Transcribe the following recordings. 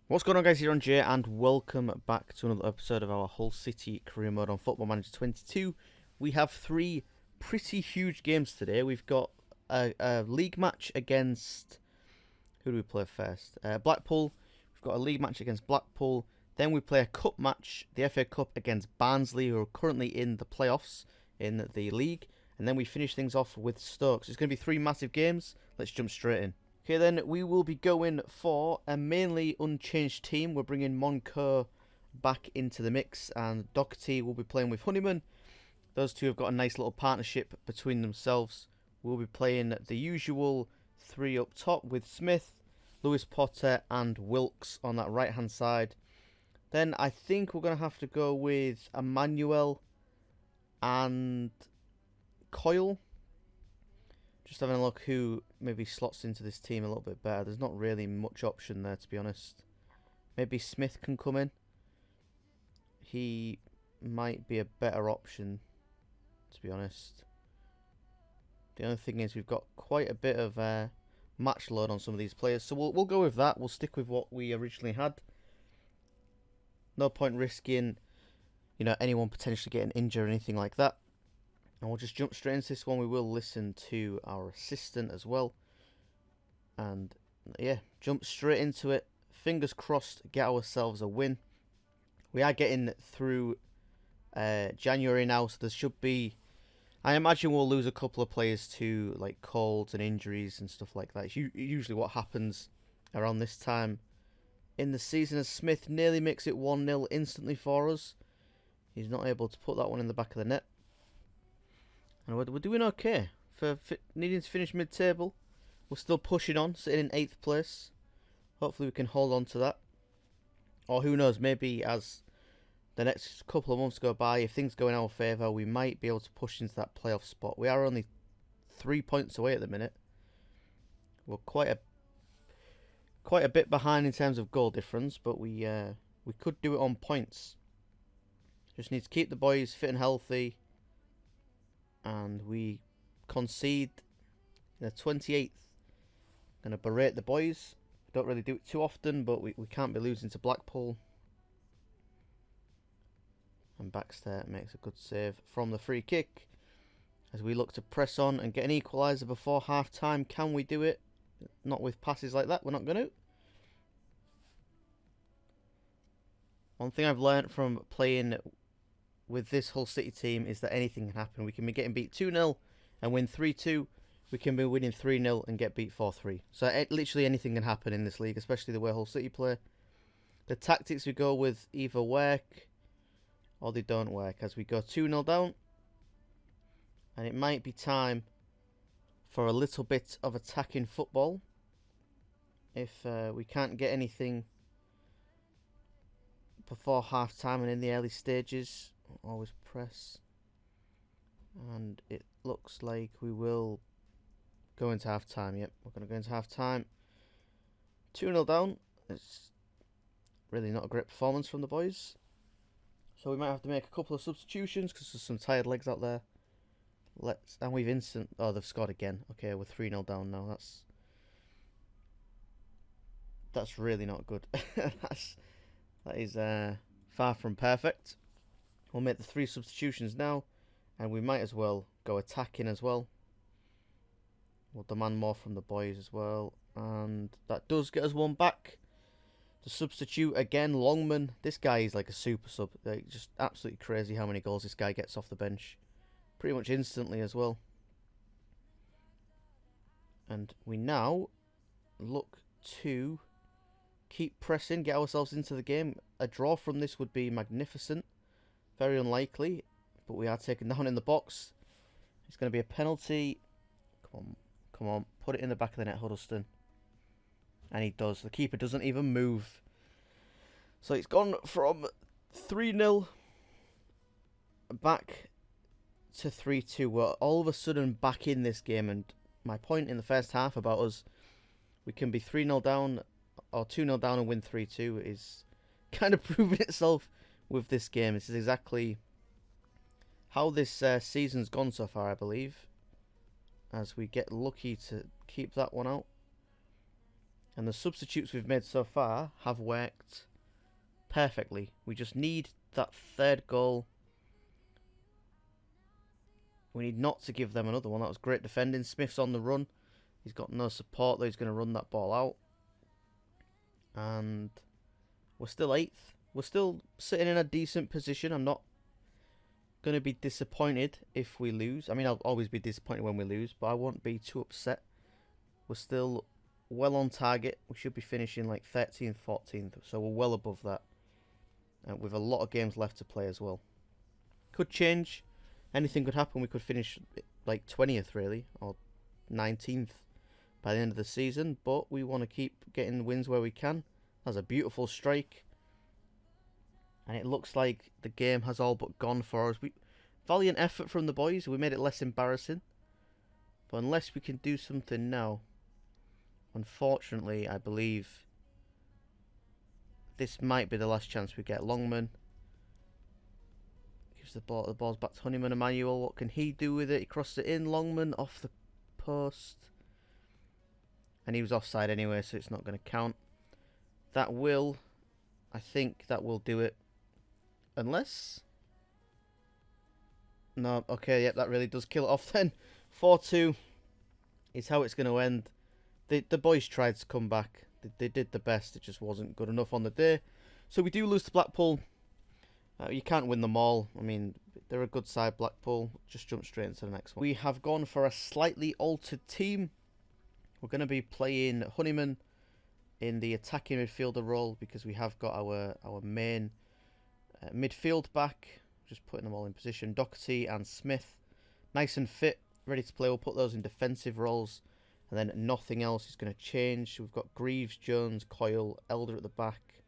What's going on, guys? EirronJ, and welcome back to another episode of our Hull City career mode on Football Manager 22. We have three pretty huge games today. We've got a league match against... Who do we play first? Blackpool. We've got a league match against Blackpool. Then we play a cup match, the FA Cup, against Barnsley, who are currently in the playoffs in the league. And then we finish things off with Stoke. So it's going to be three massive games. Let's jump straight in. Okay, then we will be going for a mainly unchanged team. We're bringing Monco back into the mix, and Doherty will be playing with Honeyman. Those two have got a nice little partnership between themselves. We'll be playing the usual three up top with Smith, Lewis Potter, and Wilkes on that right hand side. Then I think we're going to have to go with Emmanuel and Coyle. Just having a look who maybe slots into this team a little bit better. There's not really much option there, to be honest. Maybe Smith can come in. He might be a better option, to be honest. The only thing is we've got quite a bit of match load on some of these players. So we'll go with that. We'll stick with what we originally had. No point risking, anyone potentially getting injured or anything like that. And we'll just jump straight into this one. We will listen to our assistant as well. And yeah, jump straight into it. Fingers crossed, get ourselves a win. We are getting through January now, so there should be... I imagine we'll lose a couple of players to like colds and injuries and stuff like that. It's usually what happens around this time in the season, as Smith nearly makes it 1-0 instantly for us. He's not able to put that one in the back of the net. And we're doing okay for needing to finish mid-table. We're still pushing on, sitting in 8th place. Hopefully we can hold on to that. Or who knows, maybe as the next couple of months go by, if things go in our favour, we might be able to push into that playoff spot. We are only 3 points away at the minute. We're quite a bit behind in terms of goal difference, but we could do it on points. Just need to keep the boys fit and healthy. And we concede in the 28th. Going to berate the boys. Don't really do it too often, but we can't be losing to Blackpool. And Baxter makes a good save from the free kick. As we look to press on and get an equaliser before half time. Can we do it? Not with passes like that. We're not going to. One thing I've learnt from playing with this Hull City team is that anything can happen. We can be getting beat 2-0 and win 3-2. We can be winning 3-0 and get beat 4-3. So literally anything can happen in this league, especially the way Hull City play. The tactics we go with either work or they don't work, as we go 2-0 down. And it might be time for a little bit of attacking football. If we can't get anything before half time and in the early stages, always press. And it looks like we will go into half time. Yep, we're going to go into half time. 2-0 down. It's really not a great performance from the boys. So we might have to make a couple of substitutions because there's some tired legs out there. And we've oh, they've scored again. Okay, we're 3-0 down now. That's really not good. That is far from perfect. We'll make the 3 substitutions now, and we might as well go attacking as well. We'll demand more from the boys as well, and that does get us one back. To substitute again, Longman. This guy is like a super sub. Like, just absolutely crazy how many goals this guy gets off the bench. Pretty much instantly as well. And we now look to keep pressing, get ourselves into the game. A draw from this would be magnificent. Very unlikely, but we are taken down in the box. It's going to be a penalty. Come on. Put it in the back of the net, Huddleston. And he does. The keeper doesn't even move. So it's gone from 3-0 back to 3-2. We're all of a sudden back in this game. And my point in the first half about us, we can be 3-0 down or 2-0 down and win 3-2 is kind of proving itself with this game. This is exactly how this season's gone so far, I believe. As we get lucky to keep that one out. And the substitutes we've made so far have worked perfectly. We just need that third goal. We need not to give them another one. That was great defending. Smith's on the run. He's got no support though. He's going to run that ball out. And we're still 8th. We're still sitting in a decent position. I'm not going to be disappointed if we lose. I mean, I'll always be disappointed when we lose, but I won't be too upset. We're still well on target. We should be finishing like 13th, 14th, so we're well above that. With a lot of games left to play as well. Could change. Anything could happen. We could finish like 20th really, or 19th by the end of the season, but we want to keep getting wins where we can. That's a beautiful strike. And it looks like the game has all but gone for us. Valiant effort from the boys. We made it less embarrassing. But unless we can do something now, unfortunately, I believe this might be the last chance we get. Longman gives the ball's back to Honeyman. Emmanuel, what can he do with it? He crossed it in. Longman off the post. And he was offside anyway, so it's not going to count. I think that will do it. Unless... No, okay, yep, that really does kill it off then. 4-2 is how it's going to end. The boys tried to come back. They did the best. It just wasn't good enough on the day. So we do lose to Blackpool. You can't win them all. I mean, they're a good side, Blackpool. Just jump straight into the next one. We have gone for a slightly altered team. We're going to be playing Honeyman in the attacking midfielder role because we have got our main midfield back. Just putting them all in position. Doherty and Smith, nice and fit, ready to play. We'll put those in defensive roles, and then nothing else is going to change. We've got Greaves, Jones, Coyle, Elder at the back.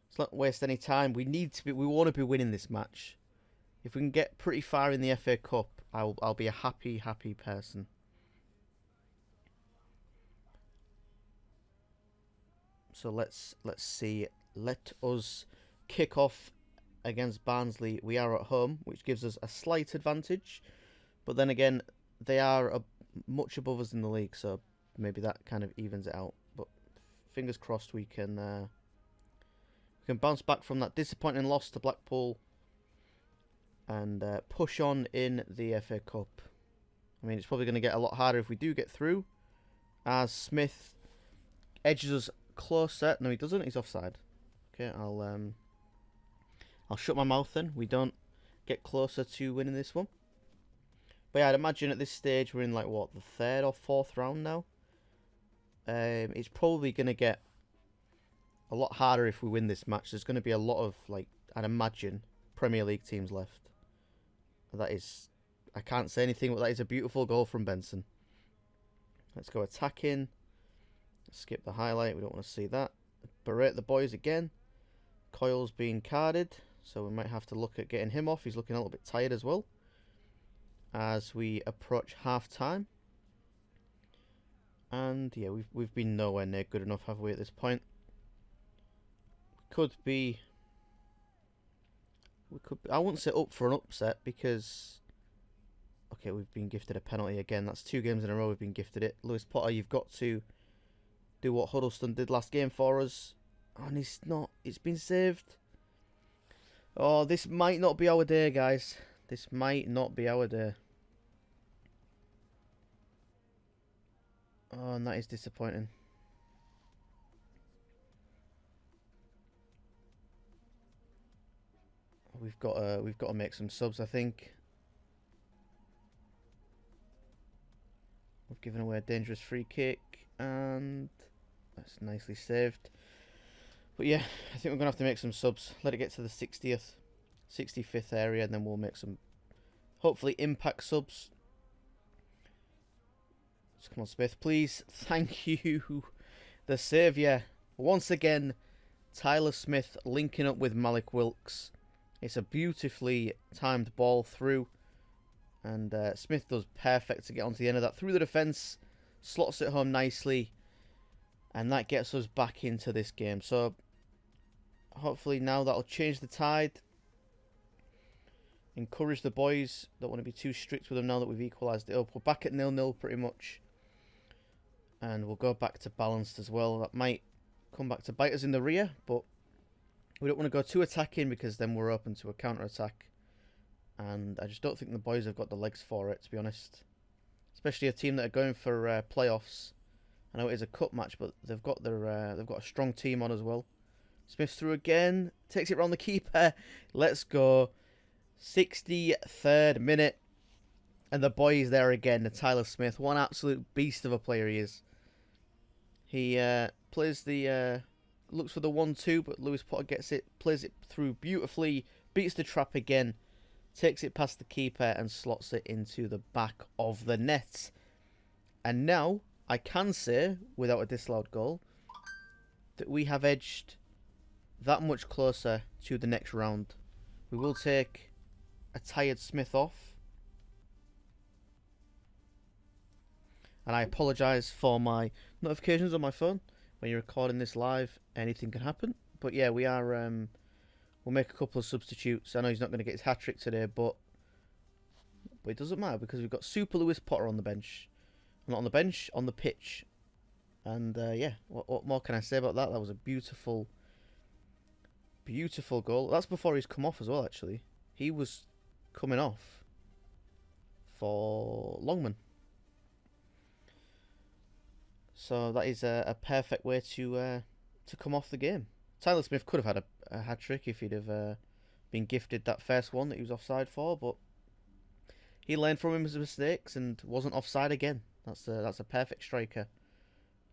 Let's not waste any time. We want to be winning this match. If we can get pretty far in the FA Cup, I'll be a happy person. So let's see. Let us kick off against Barnsley. We are at home, which gives us a slight advantage. But then again, they are much above us in the league, so maybe that kind of evens it out. But fingers crossed we can bounce back from that disappointing loss to Blackpool and push on in the FA Cup. I mean, it's probably going to get a lot harder if we do get through, as Smith edges us closer. No, he doesn't. He's offside. Okay, I'll shut my mouth then. We don't get closer to winning this one. But yeah, I'd imagine at this stage we're in like what, the 3rd or 4th round now. It's probably going to get a lot harder if we win this match. There's going to be a lot of, like, I'd imagine, Premier League teams left. That is, I can't say anything, but that is a beautiful goal from Benson. Let's go attacking. Skip the highlight. We don't want to see that. Berate the boys again. Coyle's being carded, so we might have to look at getting him off. He's looking a little bit tired as well as we approach half time. And yeah, we've been nowhere near good enough, have we, at this point? We could be, I wouldn't say up for an upset because, okay, we've been gifted a penalty again. That's 2 games in a row we've been gifted it. Lewis Potter, you've got to do what Huddleston did last game for us. And it's been saved. Oh, this might not be our day, guys. This might not be our day. Oh, and that is disappointing. We've got to make some subs, I think. We've given away a dangerous free kick, and that's nicely saved. But yeah, I think we're going to have to make some subs. Let it get to the 60th, 65th area, and then we'll make some, hopefully, impact subs. So come on, Smith, please. Thank you. The saviour. Once again, Tyler Smith linking up with Malik Wilkes. It's a beautifully timed ball through. And Smith does perfect to get onto the end of that. Through the defence, slots it home nicely. And that gets us back into this game. So, hopefully now that'll change the tide. Encourage the boys. Don't want to be too strict with them now that we've equalised it up. We're back at 0-0 pretty much. And we'll go back to balanced as well. That might come back to bite us in the rear, but we don't want to go too attacking because then we're open to a counter-attack. And I just don't think the boys have got the legs for it, to be honest. Especially a team that are going for playoffs. I know it is a cup match, but they've got a strong team on as well. Smith's through again, takes it round the keeper. Let's go. 63rd minute. And the boy is there again, the Tyler Smith. One absolute beast of a player he is. He plays the... looks for the 1-2, but Lewis Potter gets it. Plays it through beautifully. Beats the trap again. Takes it past the keeper and slots it into the back of the net. And now, I can say, without a disallowed goal, that we have edged that much closer to the next round. We will take a tired Smith off. And I apologise for my notifications on my phone. When you're recording this live, anything can happen. But yeah, we are... we'll make a couple of substitutes. I know he's not going to get his hat-trick today, but it doesn't matter because we've got Super Lewis Potter on the bench. Not on the bench, on the pitch. And yeah, what more can I say about that? That was a beautiful, beautiful goal. That's before he's come off as well, actually. He was coming off for Longman. So that is a perfect way to come off the game. Tyler Smith could have had a hat-trick if he'd have been gifted that first one that he was offside for, but he learned from his mistakes and wasn't offside again. That's a perfect striker.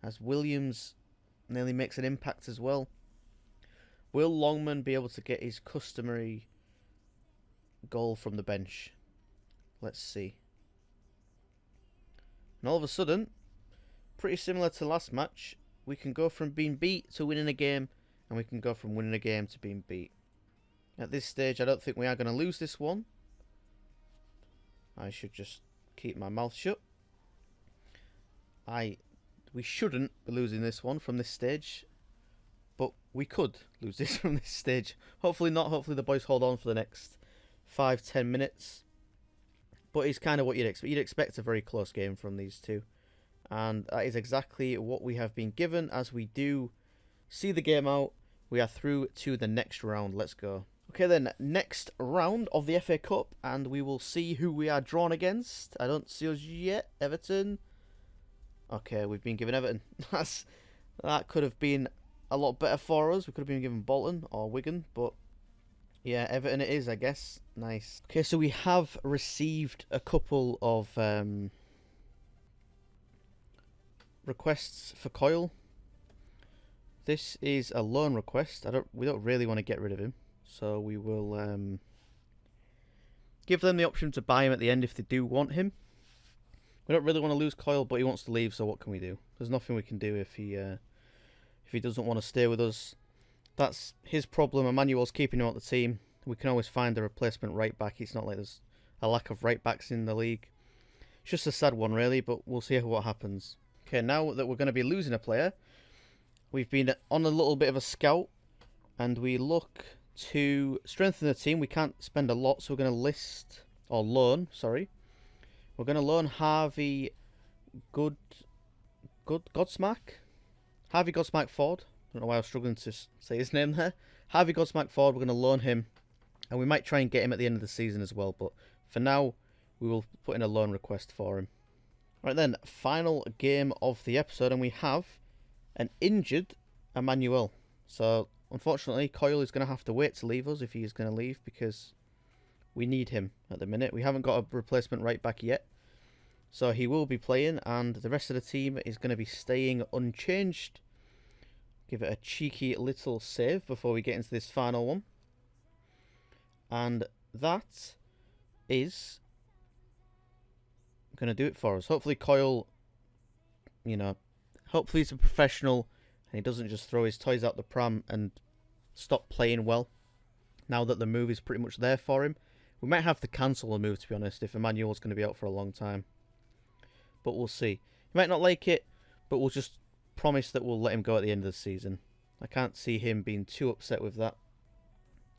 As Williams nearly makes an impact as well. Will Longman be able to get his customary goal from the bench? Let's see. And all of a sudden, pretty similar to last match, we can go from being beat to winning a game, and we can go from winning a game to being beat. At this stage, I don't think we are going to lose this one. I should just keep my mouth shut. We shouldn't be losing this one from this stage, but we could lose this from this stage. Hopefully not. Hopefully the boys hold on for the next 5-10 minutes. But it's kind of what you'd expect. You'd expect a very close game from these two. And that is exactly what we have been given. As we do see the game out, we are through to the next round. Let's go. Okay then, next round of the FA Cup, and we will see who we are drawn against. I don't see us yet. Everton. Okay, we've been given Everton. That could have been a lot better for us. We could have been given Bolton or Wigan, but yeah, Everton it is, I guess. Nice. Okay, so we have received a couple of requests for Coyle. This is a loan request. We don't really want to get rid of him, so we will give them the option to buy him at the end if they do want him. We don't really want to lose Coyle, but he wants to leave, so what can we do? There's nothing we can do if he doesn't want to stay with us. That's his problem. Emmanuel's keeping him out the team. We can always find a replacement right back. It's not like there's a lack of right backs in the league. It's just a sad one, really, but we'll see what happens. Okay, now that we're going to be losing a player, we've been on a little bit of a scout, and we look to strengthen the team. We can't spend a lot, so we're going to loan. We're going to loan Harvey Godsmack? Harvey Godsmack Ford. I don't know why I was struggling to say his name there. Harvey Godsmack Ford, we're going to loan him. And we might try and get him at the end of the season as well. But for now, we will put in a loan request for him. Right then, final game of the episode. And we have an injured Emmanuel. So, unfortunately, Coyle is going to have to wait to leave us if he is going to leave. Because we need him at the minute. We haven't got a replacement right back yet. So he will be playing, and the rest of the team is going to be staying unchanged. Give it a cheeky little save before we get into this final one. And that is going to do it for us. Hopefully Coyle, hopefully he's a professional and he doesn't just throw his toys out the pram and stop playing well. Now that the move is pretty much there for him. We might have to cancel the move, to be honest, if Emmanuel's going to be out for a long time. But we'll see. He might not like it, but we'll just promise that we'll let him go at the end of the season. I can't see him being too upset with that.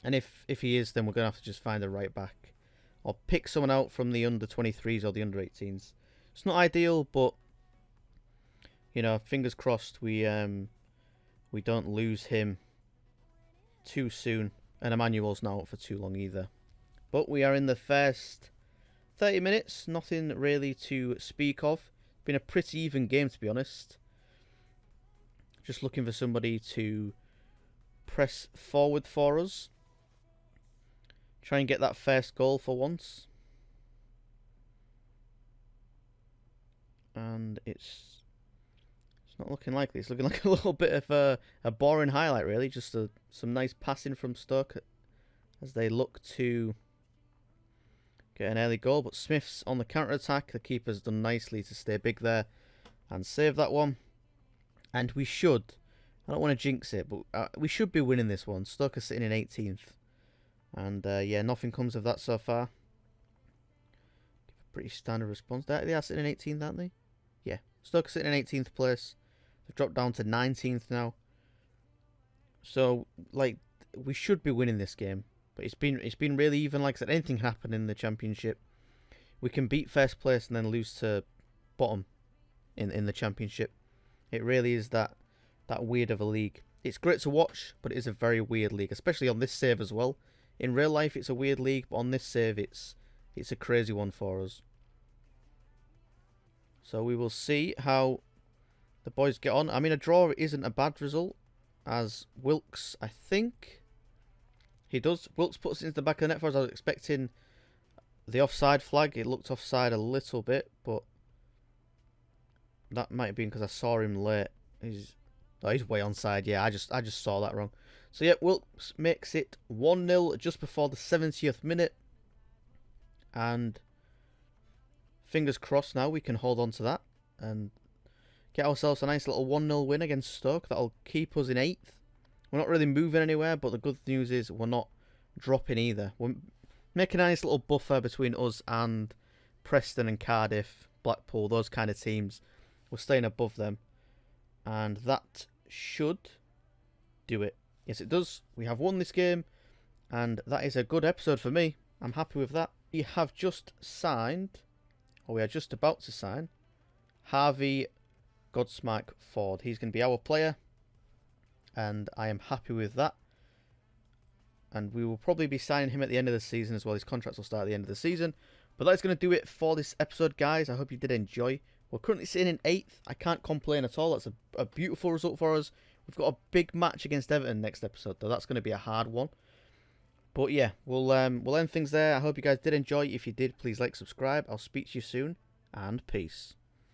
And if he is, then we're going to have to just find a right back. Or pick someone out from the under-23s or the under-18s. It's not ideal, but, you know, fingers crossed we don't lose him too soon, and Emmanuel's not out for too long either. But we are in the first 30 minutes, nothing really to speak of. Been a pretty even game, to be honest. Just looking for somebody to press forward for us. Try and get that first goal for once. And it's not looking likely. It's looking like a little bit of a boring highlight, really. Just some nice passing from Stoke as they look to get an early goal. But Smith's on the counter-attack. The keeper's done nicely to stay big there and save that one. And we should, I don't want to jinx it, but we should be winning this one. Stoke are sitting in 18th. And yeah, nothing comes of that so far. Give a pretty standard response. They are sitting in 18th, aren't they? Yeah, Stoke are sitting in 18th place. They've dropped down to 19th now. So, like, we should be winning this game. But it's been really even. Like I said, anything can happen in the Championship. We can beat first place and then lose to bottom in the Championship. It really is that weird of a league. It's great to watch, but it is a very weird league, especially on this save as well. In real life, it's a weird league, but on this save, it's a crazy one for us. So we will see how the boys get on. I mean, a draw isn't a bad result, as Wilkes, I think, he does. Wilkes puts it into the back of the net for us. I was expecting the offside flag. It looked offside a little bit, but that might have been because I saw him late. He's way onside. Yeah, I just saw that wrong. So yeah, Wilkes makes it 1-0 just before the 70th minute. And fingers crossed now we can hold on to that and get ourselves a nice little 1-0 win against Stoke. That'll keep us in 8th. We're not really moving anywhere, but the good news is we're not dropping either. We're making a nice little buffer between us and Preston and Cardiff, Blackpool, those kind of teams. We're staying above them. And that should do it. Yes, it does. We have won this game. And that is a good episode for me. I'm happy with that. We have just signed, or we are just about to sign, Harvey Godsmack Ford. He's going to be our player. And I am happy with that. And we will probably be signing him at the end of the season as well. His contracts will start at the end of the season. But that's going to do it for this episode, guys. I hope you did enjoy. We're currently sitting in 8th. I can't complain at all. That's a beautiful result for us. We've got a big match against Everton next episode, though. That's going to be a hard one. But yeah, we'll end things there. I hope you guys did enjoy. If you did, please like, subscribe. I'll speak to you soon, and peace.